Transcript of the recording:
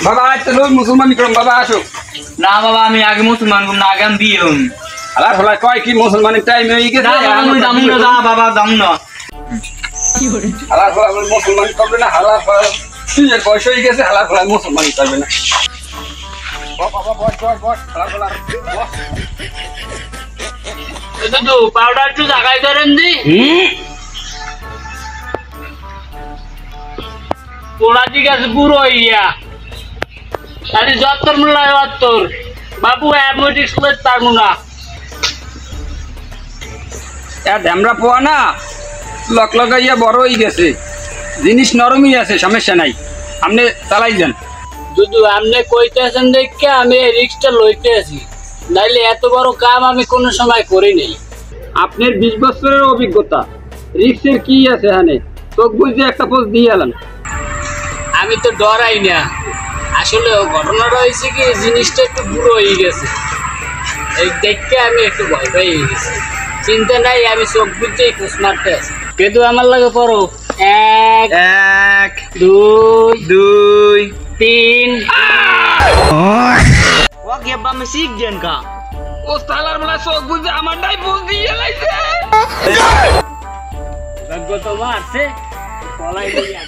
বাবা আজকে রোজ মুসলমানি করম বাবা আসো। না বাবা আমি আগে মুসলমান গুম না আগে আমি দিয়ে হম। হালার হলাই কয় কি মুসলমানের টাইম হয়ে গেছে। না বাবা আমি দাম না যা বাবা দাম না। হালার হলাই মুসলমান করবে না, হালার হলাই তুই বয়স হয়ে গেছে, হালার হলাই মুসলমানি করবে না। বাবা বস বস বস হালার হলাই বস। দুধু পাউডার একটু জাগাই করেন দি। পোড়া ঠিক আছে পুরো ইয়া আরে যত্তর মূল্যায় অত্তর বাবু অ্যাডমিটিক্স করতে পারবো না। ড্যামরা পোয়া না লক লাগাইয়া বড় হয়ে গেছে, জিনিস নরমই আছে, সমস্যা নাই, আপনি চালাই যান। দুধু আপনি কইতে আছেন দেখে আমি এই রিক্সটা লইতে আছি, নাইলে এত বড় কাম আমি কোনো সময় করি নাই। আপনার 20 বছরের অভিজ্ঞতা, রিক্সের কি আছে এখানে, চোখ বুঝে একটা পোস্ট দিয়ে এলাম। আমি তো ডরাই না, আসলে ঘটনাটা হয়েছে কি জিনিসটা একটু বুড়ো হয়ে গেছে, এই দেখে আমি একটু ভয় পাই গেছি। চিন্তা নাই, আমি চোখ বুঝেই খোঁজ মারতে আছি। কিন্তু আমার লাগে পড়ো 1 1 2 2 3 ও কি আব্বা আমি শিখ দেন কা ও সালার বলা চোখ বুঝে আমারটাই পোস্ট দিয়ে লাইছে। লাগতো তো মারছে পলাই দিয়ে